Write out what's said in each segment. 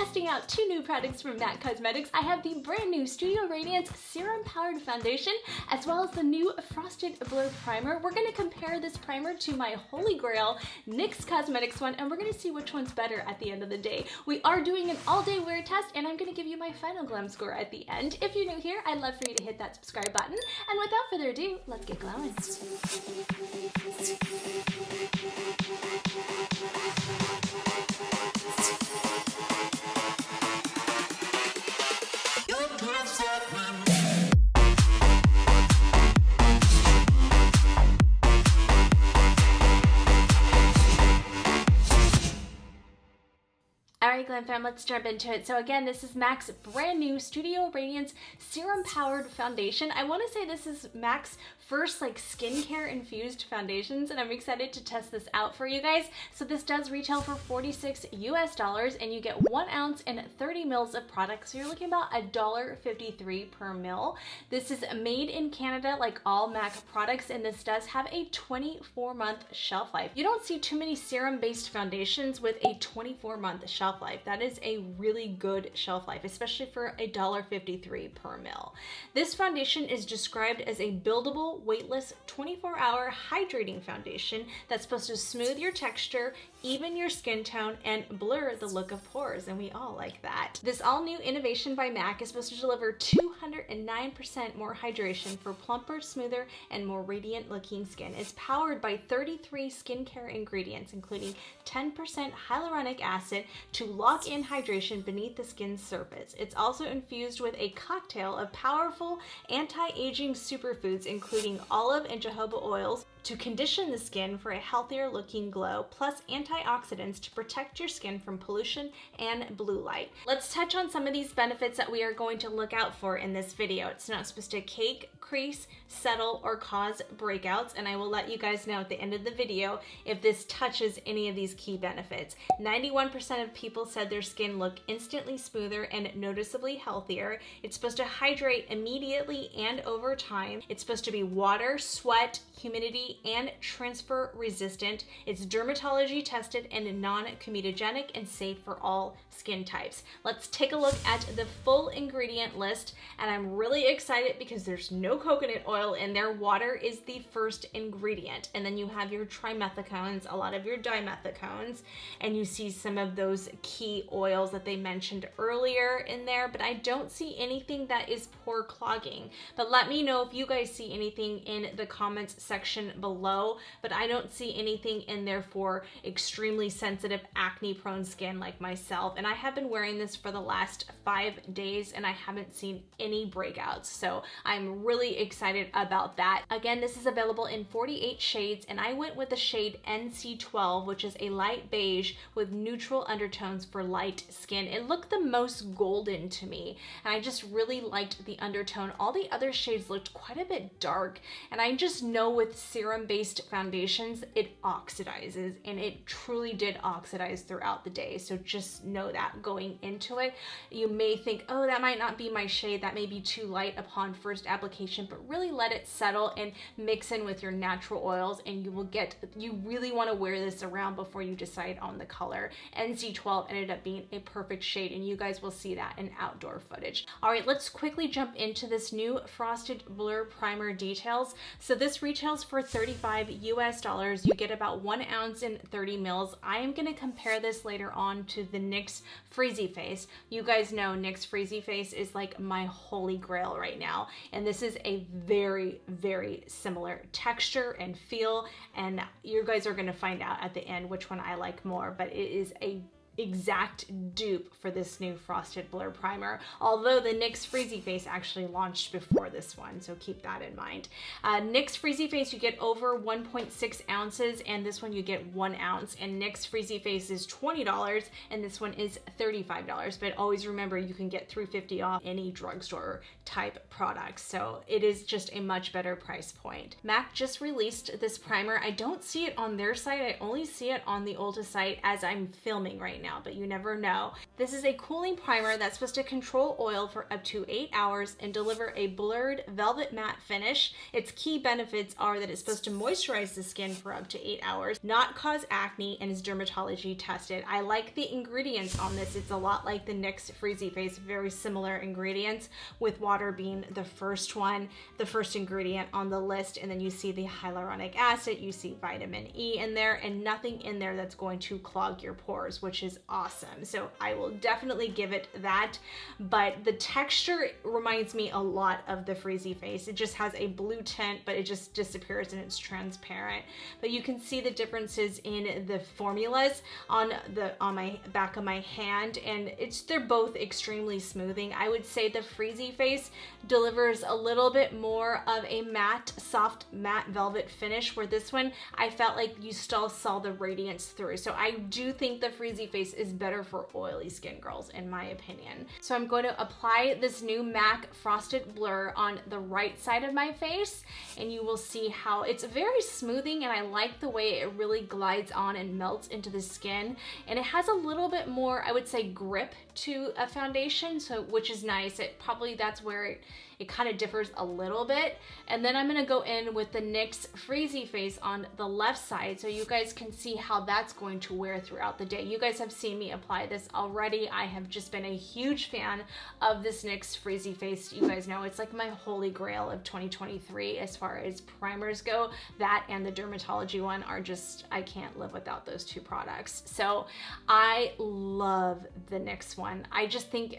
testing out two new products from MAC Cosmetics. I have the brand new Studio Radiance Serum Powered Foundation, as well as the new Frosted Blur Primer. We're gonna compare this primer to my holy grail NYX Cosmetics one, and we're gonna see which one's better at the end of the day. We are doing an all-day wear test, and I'm gonna give you my final glam score at the end. If you're new here, I'd love for you to hit that subscribe button. And without further ado, let's get glowing. Alright Glam Fam, let's jump into it. So again, this is MAC's brand new Studio Radiance Serum Powered Foundation. I want to say this is MAC's first skincare infused foundations, and I'm excited to test this out for you guys. So this does retail for $46 US, and you get 1 ounce and 30 mils of product. So you're looking about $1.53 per mil. This is made in Canada like all MAC products, and this does have a 24-month shelf life. You don't see too many serum-based foundations with a 24-month shelf life. That is a really good shelf life, especially for $1.53 per mil. This foundation is described as a buildable, weightless, 24-hour hydrating foundation that's supposed to smooth your texture, even your skin tone, and blur the look of pores, and we all like that. This all-new innovation by MAC is supposed to deliver 209% more hydration for plumper, smoother, and more radiant-looking skin. It's powered by 33 skincare ingredients, including 10% hyaluronic acid to lock in hydration beneath the skin's surface. It's also infused with a cocktail of powerful anti-aging superfoods, including olive and jojoba oils, to condition the skin for a healthier looking glow, plus antioxidants to protect your skin from pollution and blue light. Let's touch on some of these benefits that we are going to look out for in this video. It's not supposed to cake, crease, settle, or cause breakouts, and I will let you guys know at the end of the video if this touches any of these key benefits. 91% of people said their skin looked instantly smoother and noticeably healthier. It's supposed to hydrate immediately and over time. It's supposed to be water, sweat, humidity, and transfer resistant. It's dermatology tested and non-comedogenic and safe for all skin types. Let's take a look at the full ingredient list, and I'm really excited because there's no coconut oil in there. Water is the first ingredient, and then you have your trimethicones, a lot of your dimethicones, and you see some of those key oils that they mentioned earlier in there, but I don't see anything that is pore clogging. But let me know if you guys see anything in the comments section below, but I don't see anything in there for extremely sensitive acne prone skin like myself, and I have been wearing this for the last 5 days and I haven't seen any breakouts, so I'm really excited about that. Again, this is available in 48 shades, and I went with the shade NC12, which is a light beige with neutral undertones for light skin. It looked the most golden to me, and I just really liked the undertone. All the other shades looked quite a bit dark, and I just know with serum-based foundations, it oxidizes, and it truly did oxidize throughout the day. So just know that going into it. You may think, oh, that might not be my shade, that may be too light upon first application, but really let it settle and mix in with your natural oils, and you really want to wear this around before you decide on the color. NC12 ended up being a perfect shade, and you guys will see that in outdoor footage. All right, let's quickly jump into this new Frosted Blur Primer details. So this retails for $35 US. You get about 1 ounce and 30 mils. I am going to compare this later on to the NYX Freezie Face. You guys know NYX Freezie Face is like my holy grail right now, and this is a very, very similar texture and feel, and you guys are going to find out at the end which one I like more, but it is a exact dupe for this new Frosted Blur Primer, although the NYX Freezie Face actually launched before this one, so keep that in mind. NYX Freezie Face, you get over 1.6 ounces, and this one you get 1 ounce, and NYX Freezie Face is $20, and this one is $35, but always remember you can get $3.50 off any drugstore type products, so it is just a much better price point. MAC just released this primer. I don't see it on their site, I only see it on the Ulta site as I'm filming right now. out, but you never know. This is a cooling primer that's supposed to control oil for up to 8 hours and deliver a blurred velvet matte finish. Its key benefits are that it's supposed to moisturize the skin for up to 8 hours, not cause acne, and is dermatology tested. I like the ingredients on this. It's a lot like the NYX Freezie Face, very similar ingredients, with water being the first one, the first ingredient on the list, and then you see the hyaluronic acid, you see vitamin E in there, and nothing in there that's going to clog your pores, which is awesome. So I will definitely give it that, but the texture reminds me a lot of the Freezie Face. It just has a blue tint, but it just disappears and it's transparent. But you can see the differences in the formulas on my back of my hand, and they're both extremely smoothing. I would say the Freezie Face delivers a little bit more of a matte, soft matte velvet finish, where this one I felt like you still saw the radiance through. So I do think the Freezie Face is better for oily skin girls, in my opinion. So I'm going to apply this new MAC Frosted Blur on the right side of my face, and you will see how it's very smoothing, and I like the way it really glides on and melts into the skin, and it has a little bit more, I would say, grip to a foundation, so which is nice. That's where it kind of differs a little bit. And then I'm gonna go in with the NYX Freezie Face on the left side, so you guys can see how that's going to wear throughout the day. You guys have seen me apply this already. I have just been a huge fan of this NYX Freezie Face. You guys know it's like my holy grail of 2023 as far as primers go. That and the dermatology one are just, I can't live without those two products. So I love the NYX one. I just think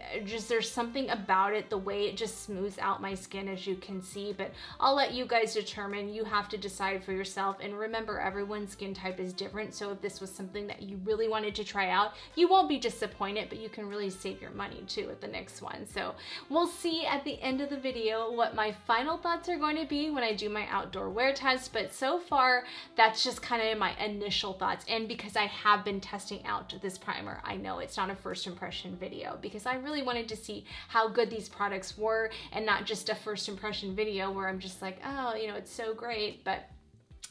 there's something about it, the way it just smooths out my skin, as you can see, but I'll let you guys determine. You have to decide for yourself, and remember, everyone's skin type is different, so if this was something that you really wanted to try out, you won't be disappointed, but you can really save your money too with the next one. So we'll see at the end of the video what my final thoughts are going to be when I do my outdoor wear test, but so far that's just kind of my initial thoughts. And because I have been testing out this primer, I know it's not a first impression video, because I really wanted to see how good these products were, and not just a first impression video where I'm just like, oh, you know, it's so great, but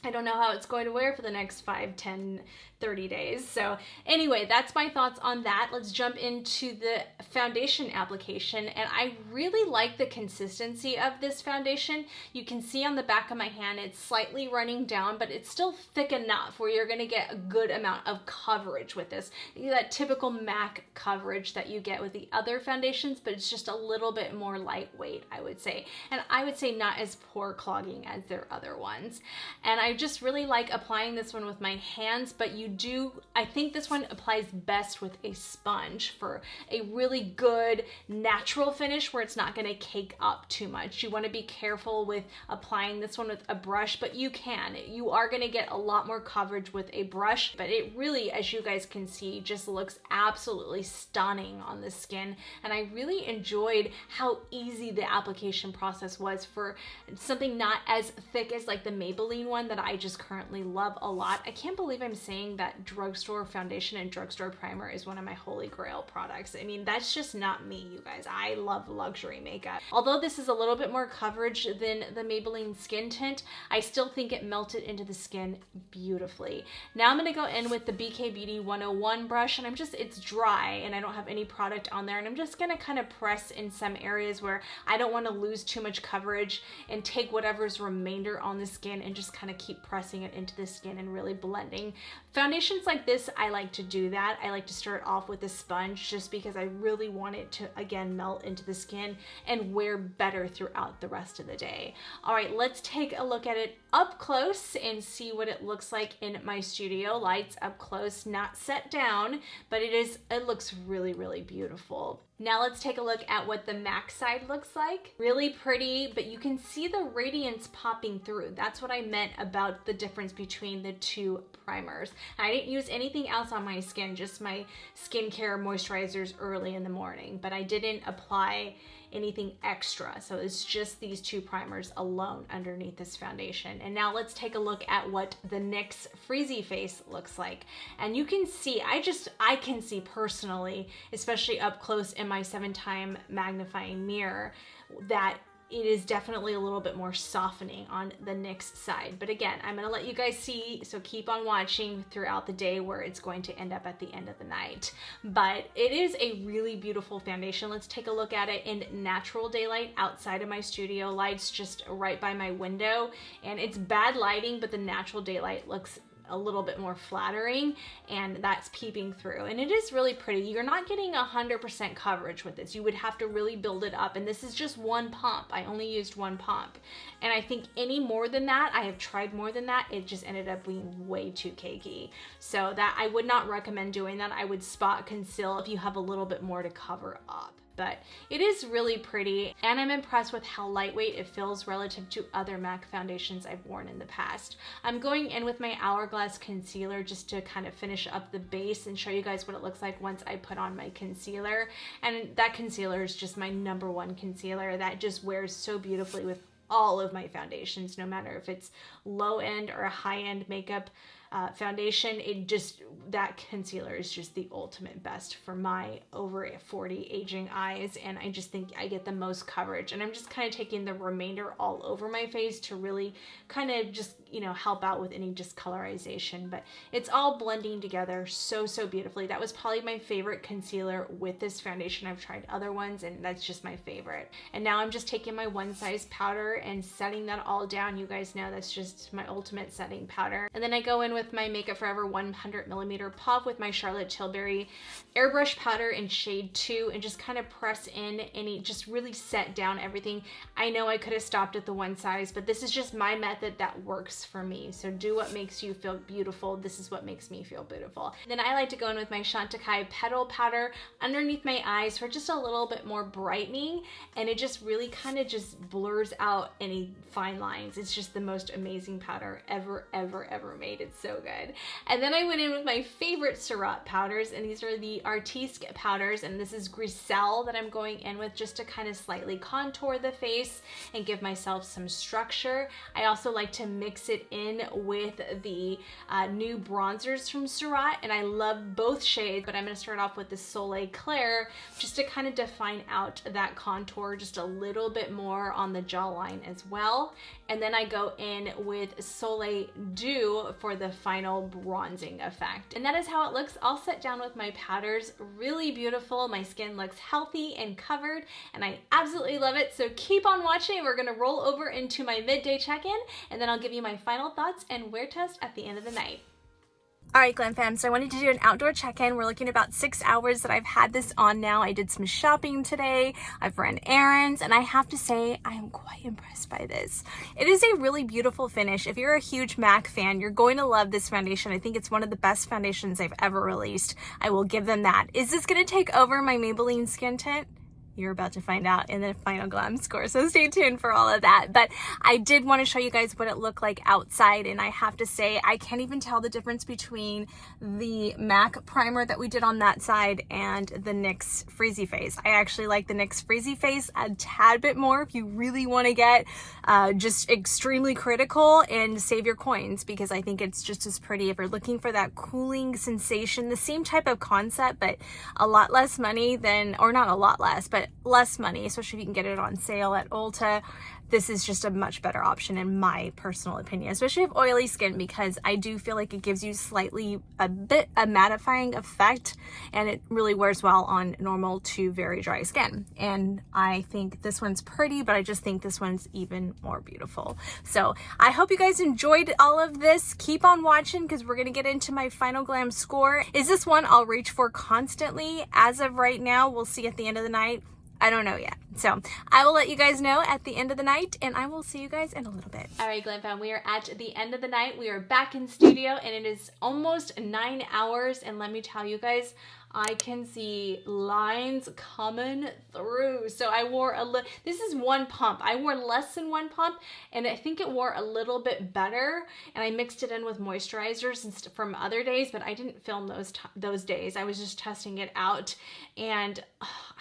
I don't know how it's going to wear for the next 5, 10, 30 days. So anyway, that's my thoughts on that. Let's jump into the foundation application. And I really like the consistency of this foundation. You can see on the back of my hand, it's slightly running down, but it's still thick enough where you're gonna get a good amount of coverage with this. That typical MAC coverage that you get with the other foundations, but it's just a little bit more lightweight, I would say. And I would say not as pore clogging as their other ones. And I just really like applying this one with my hands, but I think this one applies best with a sponge for a really good natural finish where it's not gonna cake up too much. You wanna be careful with applying this one with a brush, but you are gonna get a lot more coverage with a brush, but it really, as you guys can see, just looks absolutely stunning on the skin. And I really enjoyed how easy the application process was for something not as thick as like the Maybelline one that I just currently love a lot. I can't believe I'm saying that drugstore foundation and drugstore primer is one of my holy grail products. I mean, that's just not me, you guys. I love luxury makeup. Although this is a little bit more coverage than the Maybelline Skin Tint, I still think it melted into the skin beautifully. Now I'm gonna go in with the BK Beauty 101 brush, and it's dry and I don't have any product on there, and I'm just gonna kind of press in some areas where I don't want to lose too much coverage, and take whatever's remainder on the skin and just kind of keep pressing it into the skin and really blending. Foundations like this, I like to do that. I like to start off with a sponge just because I really want it to, again, melt into the skin and wear better throughout the rest of the day. All right, let's take a look at it up close and see what it looks like in my studio lights up close, not set down, but it looks really, really beautiful. Now let's take a look at what the MAC side looks like. Really pretty, but you can see the radiance popping through. That's what I meant about the difference between the two primers. I didn't use anything else on my skin, just my skincare moisturizers early in the morning, but I didn't apply anything extra. So it's just these two primers alone underneath this foundation. And now let's take a look at what the NYX Freezie Face looks like. And you can see, I can see personally, especially up close in my 7-time magnifying mirror, that it is definitely a little bit more softening on the NYX side. But again, I'm gonna let you guys see, so keep on watching throughout the day where it's going to end up at the end of the night. But it is a really beautiful foundation. Let's take a look at it in natural daylight outside of my studio. Light's just right by my window, and it's bad lighting, but the natural daylight looks a little bit more flattering, and that's peeping through, and it is really pretty. You're not getting 100% coverage with this. You would have to really build it up, and this is just one pump. I only used one pump, and I think any more than that, I have tried more than that, it just ended up being way too cakey. So that I would not recommend doing that. I would spot conceal if you have a little bit more to cover up. But it is really pretty, and I'm impressed with how lightweight it feels relative to other MAC foundations I've worn in the past. I'm going in with my Hourglass concealer just to kind of finish up the base and show you guys what it looks like once I put on my concealer. And that concealer is just my #1 concealer that just wears so beautifully with all of my foundations, no matter if it's low-end or a high-end makeup foundation. That concealer is just the ultimate best for my over 40 aging eyes, and I just think I get the most coverage. And I'm just kind of taking the remainder all over my face to really kind of just, you know, help out with any discolorization. But it's all blending together so beautifully. That was probably my favorite concealer with this foundation. I've tried other ones, and that's just my favorite. And now I'm just taking my One Size powder and setting that all down. You guys know that's just my ultimate setting powder. And then I go in with my Makeup Forever 100mm puff with my Charlotte Tilbury airbrush powder in shade 2, and just kind of press in and just really set down everything. I know I could have stopped at the One Size, but this is just my method that works for me. So do what makes you feel beautiful. This is what makes me feel beautiful. And then I like to go in with my Chantecaille petal powder underneath my eyes for just a little bit more brightening, and it just really kind of just blurs out any fine lines. It's just the most amazing powder ever made. It's so good. And then I went in with my favorite Surratt powders, and these are the Artisque powders, and this is Griselle that I'm going in with just to kind of slightly contour the face and give myself some structure. I also like to mix it in with the new bronzers from Surratt, and I love both shades, but I'm going to start off with the Soleil Clair just to kind of define out that contour just a little bit more on the jawline as well. And then I go in with Soleil Dew for the final bronzing effect. And that is how it looks all set down with my powders. Really beautiful. My skin looks healthy and covered, and I absolutely love it. So keep on watching. We're gonna roll over into my midday check-in, and then I'll give you my final thoughts and wear test at the end of the night. All right, Glam Fam, so I wanted to do an outdoor check-in. We're looking at about 6 hours that I've had this on now. I did some shopping today, I've run errands, and I have to say I am quite impressed by this. It is a really beautiful finish. If you're a huge MAC fan, you're going to love this foundation. I think it's one of the best foundations they've ever released. I will give them that. Is this gonna take over my Maybelline Skin Tint? You're about to find out in the final glam score, so stay tuned for all of that. But I did want to show you guys what it looked like outside, and I have to say I can't even tell the difference between the MAC primer that we did on that side and the NYX Freezie face. I actually like the NYX Freezie face a tad bit more if you really want to get just extremely critical and save your coins, because I think it's just as pretty. If you're looking for that cooling sensation, the same type of concept, but a lot less money than, or not a lot less, but less money, especially if you can get it on sale at Ulta. This is just a much better option in my personal opinion, especially if oily skin, because I do feel like it gives you a mattifying effect, and it really wears well on normal to very dry skin. And I think this one's pretty, but I just think this one's even more beautiful. So I hope you guys enjoyed all of this. Keep on watching, because we're gonna get into my final glam score. Is this one I'll reach for constantly? As of right now, we'll see at the end of the night. I don't know yet. So I will let you guys know at the end of the night, and I will see you guys in a little bit. All right, Glam Fam, we are at the end of the night. We are back in studio, and it is almost 9 hours. And let me tell you guys, I can see lines coming through. So I wore this is one pump. I wore less than one pump, and I think it wore a little bit better. And I mixed it in with moisturizers from other days, but I didn't film those days. I was just testing it out, and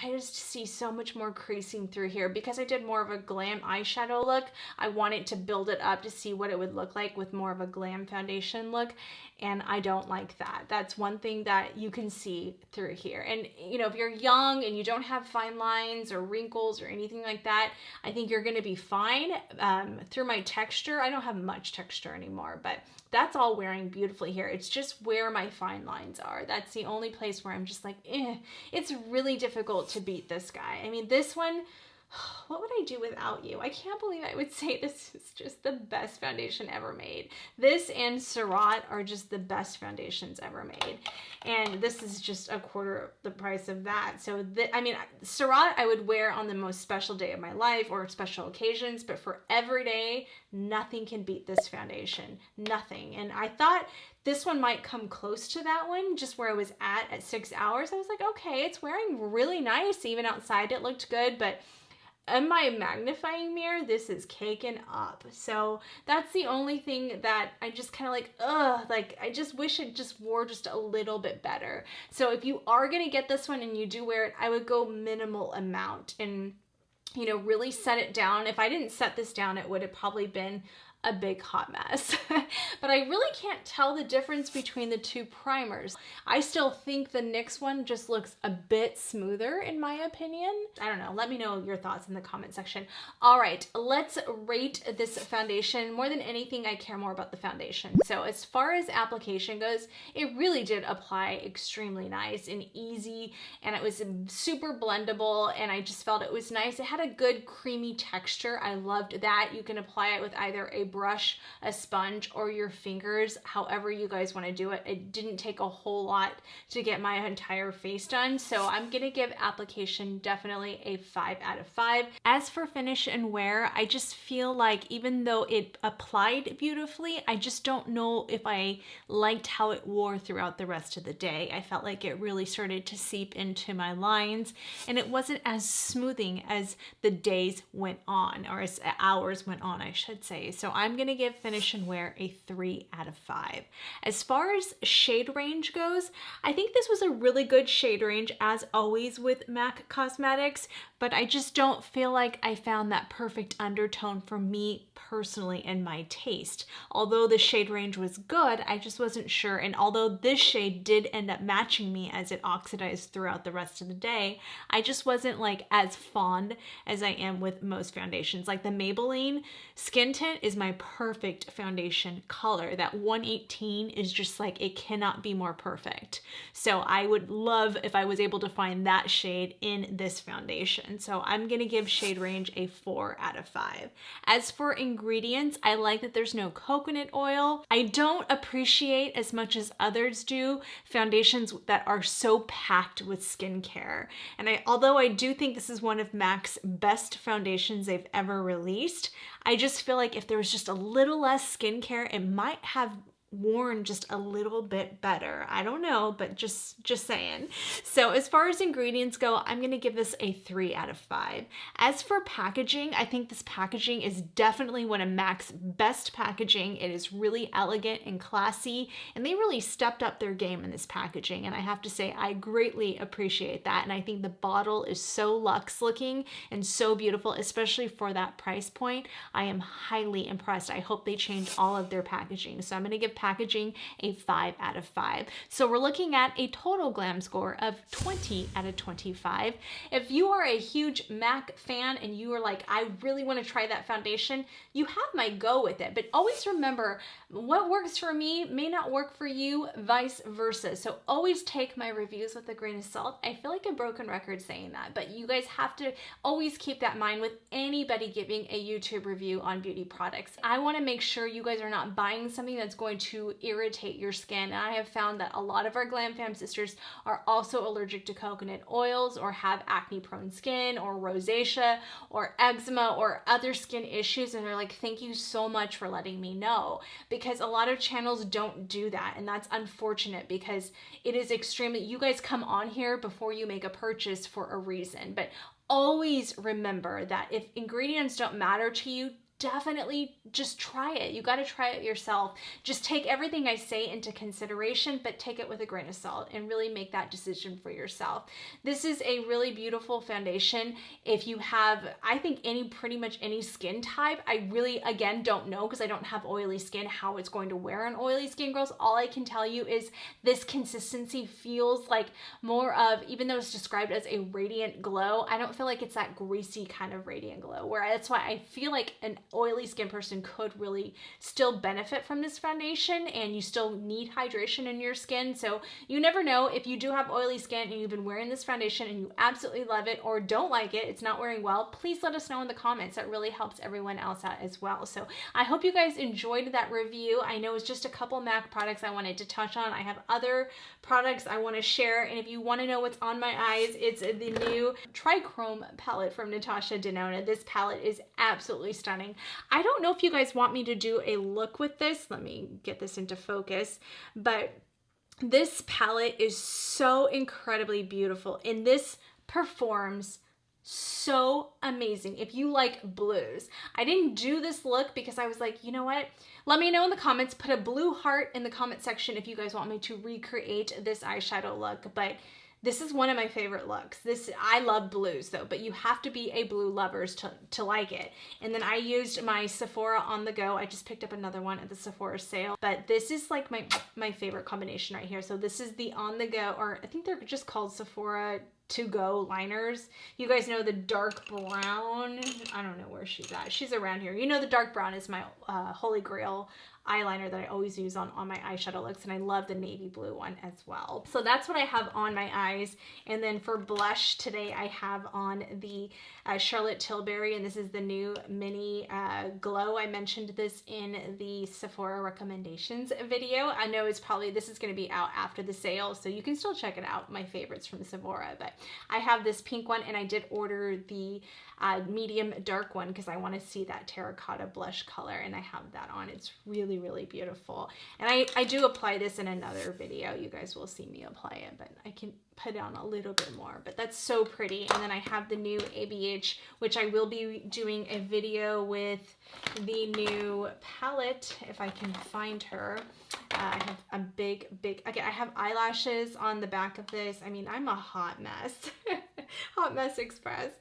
I just see so much more creasing through here. Because I did more of a glam eyeshadow look, I wanted to build it up to see what it would look like with more of a glam foundation look, and I don't like that. That's one thing that you can see through here. And you know, if you're young and you don't have fine lines or wrinkles or anything like that, I think you're gonna be fine. Through my texture, I don't have much texture anymore, but that's all wearing beautifully here. It's just where my fine lines are. That's the only place where I'm just like, it's really difficult to beat this guy. I mean, this one, what would I do without you? I can't believe I would say this is just the best foundation ever made. This and Surat are just the best foundations ever made. And this is just a quarter the price of that. So, I mean, Surat I would wear on the most special day of my life or special occasions, but for every day, nothing can beat this foundation. Nothing. And I thought this one might come close to that one, just where I was at 6 hours. I was like, okay, it's wearing really nice. Even outside it looked good, but in my magnifying mirror, this is caking up. So that's the only thing that I just kind of like, like I just wish it just wore just a little bit better. So if you are going to get this one and you do wear it, I would go minimal amount and, you know, really set it down. If I didn't set this down, it would have probably been a big hot mess. But I really can't tell the difference between the two primers. I still think the NYX one just looks a bit smoother in my opinion. I don't know, let me know your thoughts in the comment section. All right, let's rate this foundation. More than anything, I care more about the foundation. So as far as application goes, it really did apply extremely nice and easy, and it was super blendable, and I just felt it was nice. It had a good creamy texture. I loved that. You can apply it with either a brush, a sponge, or your fingers, however you guys want to do it. It didn't take a whole lot to get my entire face done, so I'm gonna give application definitely a 5 out of 5. As for finish and wear, I just feel like even though it applied beautifully, I just don't know if I liked how it wore throughout the rest of the day. I felt like it really started to seep into my lines, and it wasn't as smoothing as the days went on, or as hours went on, I should say. So I'm gonna give finish and wear a 3 out of 5. As far as shade range goes, I think this was a really good shade range, as always with MAC Cosmetics, but I just don't feel like I found that perfect undertone for me personally in my taste. Although the shade range was good, I just wasn't sure, and although this shade did end up matching me as it oxidized throughout the rest of the day, I just wasn't like as fond as I am with most foundations. Like the Maybelline Skin Tint is my perfect foundation color. That 118 is just like, it cannot be more perfect. So I would love if I was able to find that shade in this foundation. So I'm gonna give shade range a 4 out of 5. As for ingredients, I like that there's no coconut oil. I don't appreciate as much as others do foundations that are so packed with skincare. And although I do think this is one of MAC's best foundations they've ever released, I just feel like if there was just a little less skincare, it might have worn just a little bit better. I don't know, but just saying. So as far as ingredients go, I'm gonna give this a 3 out of 5. As for packaging, I think this packaging is definitely one of MAC's best packaging. It is really elegant and classy, and they really stepped up their game in this packaging, and I have to say I greatly appreciate that. And I think the bottle is so luxe looking and so beautiful, especially for that price point. I am highly impressed. I hope they change all of their packaging. So I'm gonna give packaging a 5 out of 5. So we're looking at a total glam score of 20 out of 25. If you are a huge MAC fan and you are like, I really want to try that foundation, you have my go with it. But always remember, what works for me may not work for you, vice versa. So always take my reviews with a grain of salt. I feel like a broken record saying that, but you guys have to always keep that in mind with anybody giving a YouTube review on beauty products. I want to make sure you guys are not buying something that's going to irritate your skin. And I have found that a lot of our Glam Fam sisters are also allergic to coconut oils, or have acne prone skin, or rosacea, or eczema, or other skin issues, and they're like, thank you so much for letting me know, because a lot of channels don't do that, and that's unfortunate because it is extremely, you guys come on here before you make a purchase for a reason. But always remember that if ingredients don't matter to you, definitely just try it. You got to try it yourself. Just take everything I say into consideration, but take it with a grain of salt and really make that decision for yourself. This is a really beautiful foundation. If you have, I think pretty much any skin type, I really, again, don't know because I don't have oily skin, how it's going to wear on oily skin, girls. All I can tell you is this consistency feels like more of, even though it's described as a radiant glow, I don't feel like it's that greasy kind of radiant glow, where that's why I feel like an oily skin person could really still benefit from this foundation, and you still need hydration in your skin. So you never know, if you do have oily skin and you've been wearing this foundation and you absolutely love it or don't like it, it's not wearing well, please let us know in the comments. That really helps everyone else out as well. So I hope you guys enjoyed that review. I know it's just a couple MAC products I wanted to touch on. I have other products I want to share, and if you want to know what's on my eyes, it's the new Trichrome palette from Natasha Denona. This palette is absolutely stunning. I don't know if you guys want me to do a look with this. Let me get this into focus, but this palette is so incredibly beautiful, and this performs so amazing if you like blues. I didn't do this look because I was like, you know what? Let me know in the comments. Put a blue heart in the comment section if you guys want me to recreate this eyeshadow look, but this is one of my favorite looks. I love blues though, but you have to be a blue lovers to like it. And then I used my Sephora on the go. I just picked up another one at the Sephora sale, but this is like my favorite combination right here. So this is the on the go, or I think they're just called Sephora to go liners. You guys know the dark brown. I don't know where she's at. She's around here. You know the dark brown is my holy grail eyeliner that I always use on my eyeshadow looks, and I love the navy blue one as well. So that's what I have on my eyes. And then for blush today, I have on the Charlotte Tilbury, and this is the new mini glow. I mentioned this in the Sephora recommendations video. I know this is going to be out after the sale, so you can still check it out, my favorites from Sephora. But I have this pink one, and I did order the medium dark one because I want to see that terracotta blush color, and I have that on. It's really, really beautiful. And I do apply this in another video. You guys will see me apply it, but I can put on a little bit more, but that's so pretty. And then I have the new ABH, which I will be doing a video with the new palette if I can find her. I have a big, okay, I have eyelashes on the back of this. I mean, I'm a hot mess. Hot Mess Express.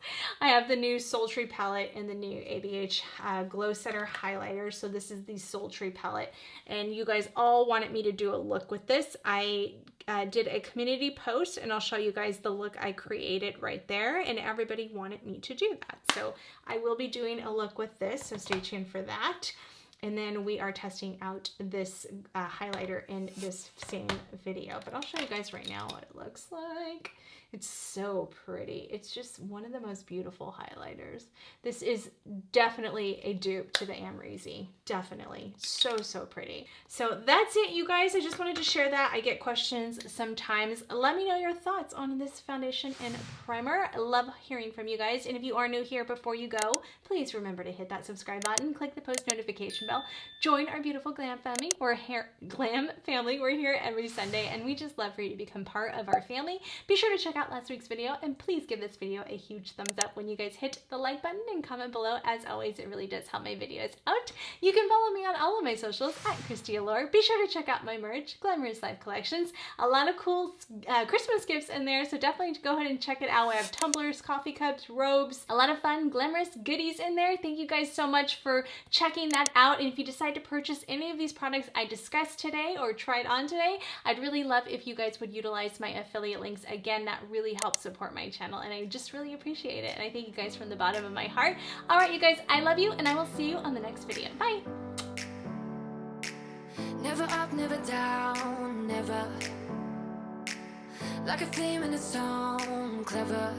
I have the new Sultry palette and the new ABH Glow Setter highlighter. So this is the Sultry palette, and you guys all wanted me to do a look with this. I did a community post, and I'll show you guys the look I created right there, and everybody wanted me to do that. So I will be doing a look with this, so stay tuned for that. And then we are testing out this highlighter in this same video, but I'll show you guys right now what it looks like. It's so pretty. It's just one of the most beautiful highlighters. This is definitely a dupe to the Amrezy. Definitely. So, so pretty. So that's it, you guys. I just wanted to share that. I get questions sometimes. Let me know your thoughts on this foundation and primer. I love hearing from you guys. And if you are new here, before you go, please remember to hit that subscribe button, click the post notification bell, join our beautiful glam family. We're here every Sunday, and we just love for you to become part of our family. Be sure to check out last week's video, and please give this video a huge thumbs up when you guys hit the like button, and comment below. As always, it really does help my videos out. You can follow me on all of my socials at KristiAllure. Be sure to check out my merch, Glamorous Life Collections. A lot of cool Christmas gifts in there, so definitely go ahead and check it out. I have tumblers, coffee cups, robes, a lot of fun, glamorous goodies in there. Thank you guys so much for checking that out. And if you decide to purchase any of these products I discussed today or tried on today, I'd really love if you guys would utilize my affiliate links. Again, that really helps support my channel, and I just really appreciate it. And I thank you guys from the bottom of my heart. All right, you guys, I love you, and I will see you on the next video. Bye. Never up, never down, never like a theme in a song, clever.